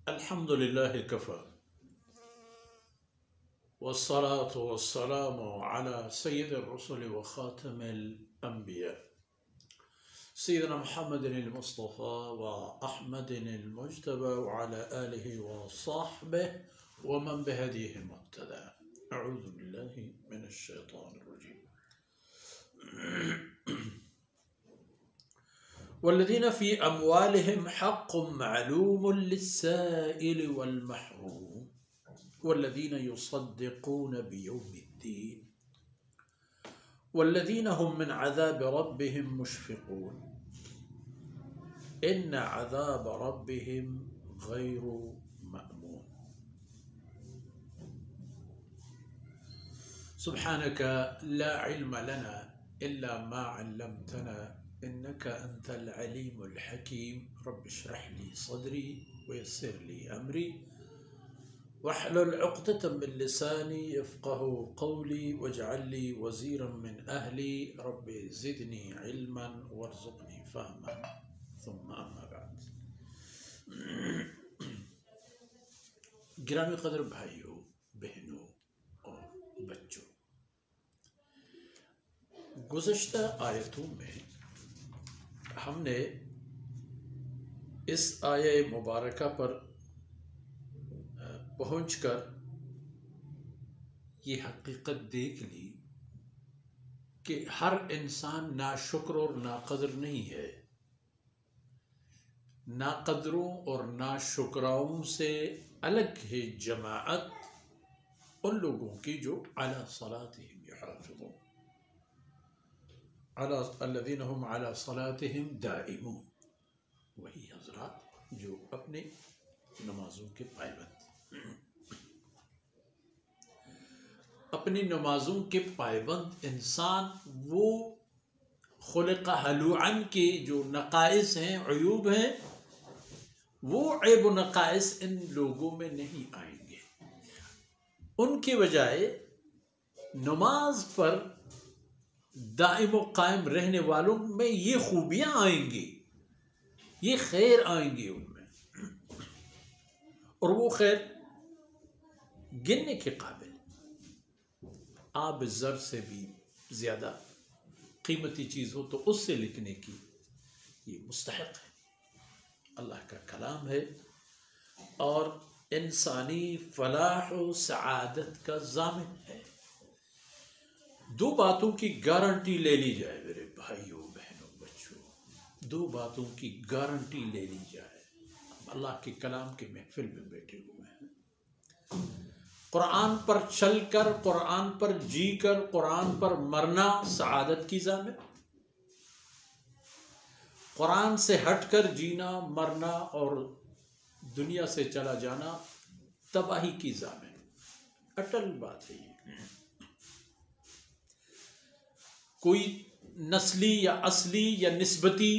الحمد لله كفى والصلاة والسلام على سيد الرسل وخاتم الأنبياء سيدنا محمد المصطفى وأحمد المجتبى وعلى آله وصحبه ومن بهديه مقتدى. أعوذ بالله من الشيطان الرجيم. والذين في أموالهم حق معلوم للسائل والمحروم والذين يصدقون بيوم الدين والذين هم من عذاب ربهم مشفقون إن عذاب ربهم غير مأمون. سبحانك لا علم لنا إلا ما علمتنا إنك أنت العليم الحكيم. رب اشرح لي صدري ويسر لي أمري واحلل عقدة من لساني يفقه قولي واجعل لي وزيرا من أهلي. رب زدني علما وارزقني فهما. ثم أما بعد. گرامی قدر بھائیوں بہنوں اور بچوں، گزشتہ آیتوں میں ہم نے اس آیہ مبارکہ پر پہنچ کر یہ حقیقت دیکھ لی کہ ہر انسان ناشکر اور ناقدر نہیں ہے. ناقدروں اور ناشکراؤں سے الگ ہے جماعت ان لوگوں کی جو علی صلاتہم یحافظون، الذین هم علی صلاتہم دائمون، وہی حضرات جو اپنے نمازوں کے پابند، اپنی نمازوں کے پابند انسان وہ خلق ہلوعن کے جو نقائص ہیں، عیوب ہیں، وہ عیب و نقائص ان لوگوں میں نہیں آئیں گے. ان کے بجائے نماز پر دائم و قائم رہنے والوں میں یہ خوبیاں آئیں گی، یہ خیر آئیں گی ان میں، اور وہ خیر گننے کے قابل، آب زر سے بھی زیادہ قیمتی چیز ہو تو اس سے لکھنے کی یہ مستحق ہے. اللہ کا کلام ہے اور انسانی فلاح و سعادت کا ضامن ہے. دو باتوں کی گارنٹی لے لی جائے میرے بھائیوں بہنوں بچوں، دو باتوں کی گارنٹی لے لی جائے. اللہ کے کلام کے محفل میں بیٹھے ہوئے ہیں. قرآن پر چل کر، قرآن پر جی کر، قرآن پر مرنا سعادت کی ضامن، قرآن سے ہٹ کر جینا، مرنا اور دنیا سے چلا جانا تباہی کی ضامن. اٹل بات ہے یہ. کوئی نسلی یا اصلی یا نسبتی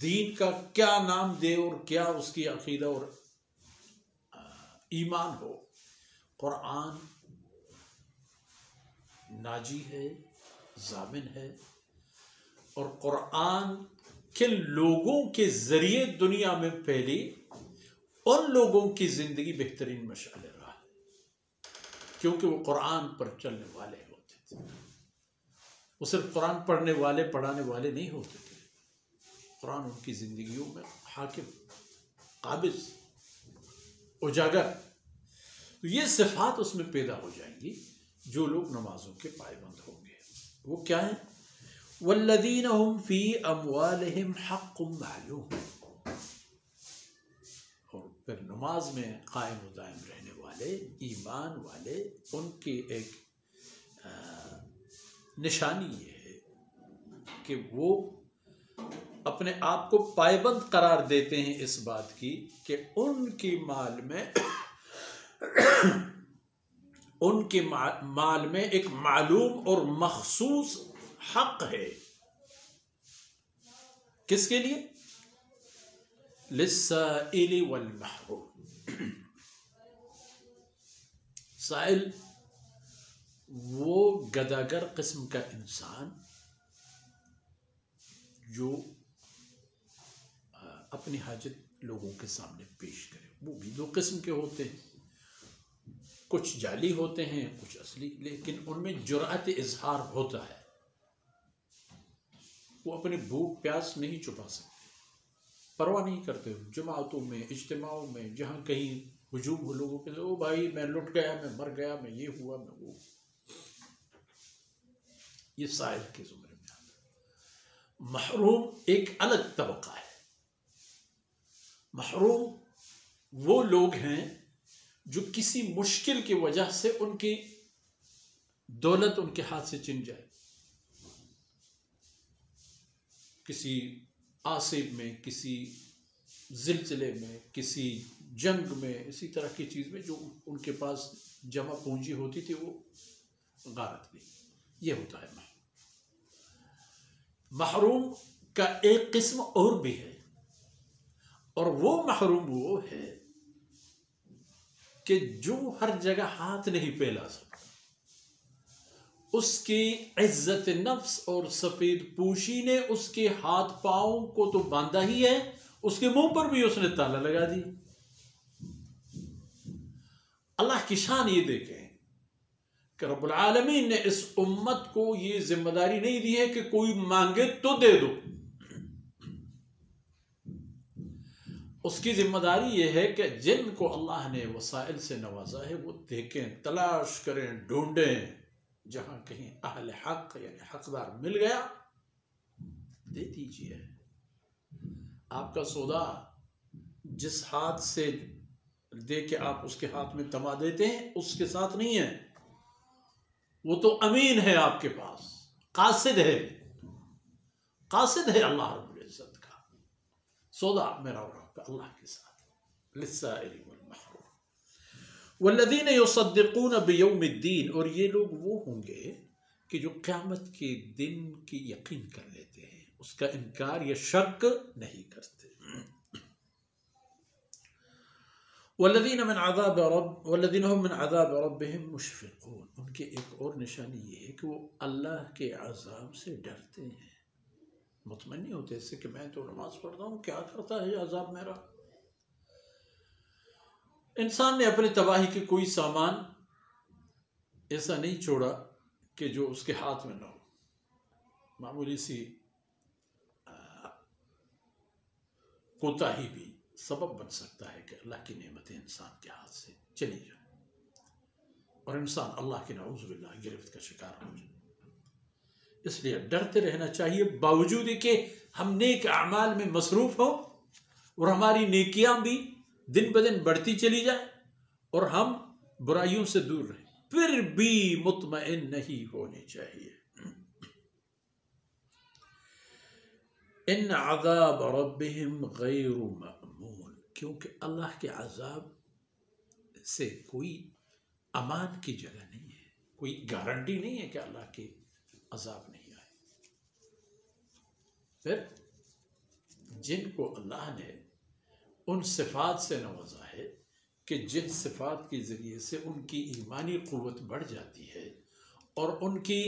دین کا کیا نام دے اور کیا اس کی عقیدہ اور ایمان ہو، قرآن ناجی ہے، ضامن ہے. اور قرآن کن لوگوں کے ذریعے دنیا میں پھیلی، ان لوگوں کی زندگی بہترین مشعل راہ ہے، کیونکہ وہ قرآن پر چلنے والے ہوتے تھے. وہ صرف قرآن پڑھنے والے پڑھانے والے نہیں ہوتے تھے، قرآن ان کی زندگیوں میں حاکم، قابض، اجاگر. تو یہ صفات اس میں پیدا ہو جائیں گی جو لوگ نمازوں کے پابند ہوں گے. وہ کیا ہیں؟ والذین هم فی اموالہم حق معلوم. اور پھر نماز میں قائم و دائم رہنے والے، ایمان والے، ان کی ایک نشانی یہ ہے کہ وہ اپنے آپ کو پابند قرار دیتے ہیں اس بات کی کہ ان کی مال میں ان کے مال میں ایک معلوم اور مخصوص حق ہے. کس کے لیے؟ للسائل والمحروم. سائل وہ گداگر قسم کا انسان جو اپنی حاجت لوگوں کے سامنے پیش کرے. وہ بھی 2 قسم کے ہوتے ہیں، کچھ جعلی ہوتے ہیں کچھ اصلی، لیکن ان میں جرأت اظہار ہوتا ہے. وہ اپنی بھوک پیاس نہیں چھپا سکتے، پرواہ نہیں کرتے. جماعتوں میں اجتماعوں میں جہاں کہیں ہجوم ہو لوگوں کے، او بھائی میں لٹ گیا، میں مر گیا، میں یہ ہوا، میں وہ. یہ سائل کے زمرے میں آتا ہے. محروم ایک الگ طبقہ ہے. محروم وہ لوگ ہیں جو کسی مشکل کی وجہ سے ان کی دولت ان کے ہاتھ سے چھن جائے، کسی آصف میں، کسی زلزلے میں، کسی جنگ میں، اسی طرح کی چیز میں جو ان کے پاس جمع پونجی ہوتی تھی وہ غارت گئی. یہ ہوتا ہے محروم. محروم کا ایک قسم اور بھی ہے، اور وہ محروم وہ ہے کہ جو ہر جگہ ہاتھ نہیں پھیلا سکتا. اس کی عزت نفس اور سفید پوشی نے اس کے ہاتھ پاؤں کو تو باندھا ہی ہے، اس کے منہ پر بھی اس نے تالا لگا دی. اللہ کی شان یہ دیکھیں کہ رب العالمین نے اس امت کو یہ ذمہ داری نہیں دی ہے کہ کوئی مانگے تو دے دو. اس کی ذمہ داری یہ ہے کہ جن کو اللہ نے وسائل سے نوازا ہے وہ دیکھیں، تلاش کریں، ڈھونڈیں. جہاں کہیں اہل حق یعنی حقدار مل گیا دے دیجئے. آپ کا سودا جس ہاتھ سے دے کے آپ اس کے ہاتھ میں تما دیتے ہیں اس کے ساتھ نہیں ہے، وہ تو امین ہے آپ کے پاس، قاصد ہے. قاصد ہے اللہ رب العزت کا. سودا میرا اور آپ کا اللہ کے ساتھ. للسائل والمحروم والذین یصدقون بیوم الدین. اور یہ لوگ وہ ہوں گے کہ جو قیامت کے دن کی یقین کر لیتے ہیں، اس کا انکار یا شک نہیں کرتے. والذین هم من عذاب ربهم مشفقون. ان کی ایک اور نشانی یہ ہے کہ وہ اللہ کے عذاب سے ڈرتے ہیں، مطمئن ہوتے اس سے کہ میں تو نماز پڑھتا ہوں، کیا کرتا ہے عذاب میرا. انسان نے اپنی تباہی کے کوئی سامان ایسا نہیں چھوڑا کہ جو اس کے ہاتھ میں نہ ہو. معمولی سی کوتاہی بھی سبب بن سکتا ہے کہ اللہ کی نعمتیں انسان کے ہاتھ سے چلی جائیں اور انسان اللہ کے نعوذ باللہ گرفت کا شکار ہو جائے. اس لیے ڈرتے رہنا چاہیے، باوجود کہ ہم نیک اعمال میں مصروف ہوں اور ہماری نیکیاں بھی دن بدن بڑھتی چلی جائیں اور ہم برائیوں سے دور رہیں، پھر بھی مطمئن نہیں ہونے چاہیے. ان عذاب ربهم غیر مأمون. کیونکہ اللہ کے عذاب سے کوئی امان کی جگہ نہیں ہے، کوئی گارنٹی نہیں ہے کہ اللہ کے عذاب نہیں آئے. پھر جن کو اللہ نے ان صفات سے نوازا ہے کہ جن صفات کے ذریعے سے ان کی ایمانی قوت بڑھ جاتی ہے اور ان کی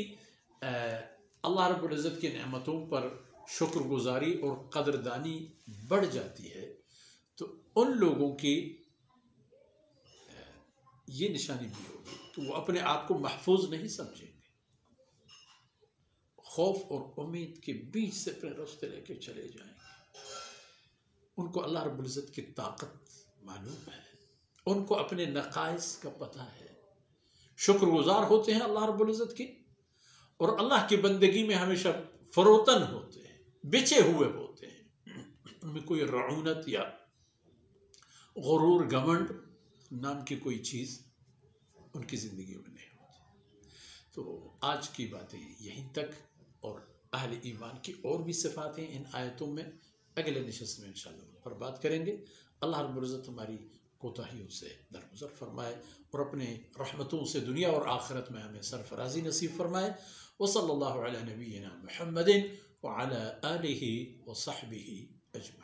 اللہ رب العزت کی نعمتوں پر شکر گزاری اور قدردانی بڑھ جاتی ہے، تو ان لوگوں کی یہ نشانی بھی ہوگی کہ وہ اپنے آپ کو محفوظ نہیں سمجھیں گے، خوف اور امید کے بیچ سے اپنے راستے لے کے چلے جائیں گے. ان کو اللہ رب العزت کی طاقت معلوم ہے، ان کو اپنے نقائص کا پتہ ہے، شکر گزار ہوتے ہیں اللہ رب العزت کی، اور اللہ کی بندگی میں ہمیشہ فروتن ہوتے ہیں، بچے ہوئے ہوتے ہیں. ان میں کوئی رعونت یا غرور گھمنڈ نام کی کوئی چیز ان کی زندگی میں نہیں ہوتی. تو آج کی باتیں یہیں تک، اور اہل ایمان کی اور بھی صفات ہیں ان آیتوں میں، اگلے نشست میں انشاءاللہ ان پر بات کریں گے. اللہ رب العزت ہماری کوتاہیوں سے درگزر فرمائے اور اپنے رحمتوں سے دنیا اور آخرت میں ہمیں سرفرازی نصیب فرمائے. وصلی اللہ علی نبینا محمد وعلی آلہ وصحبہ اجمعین.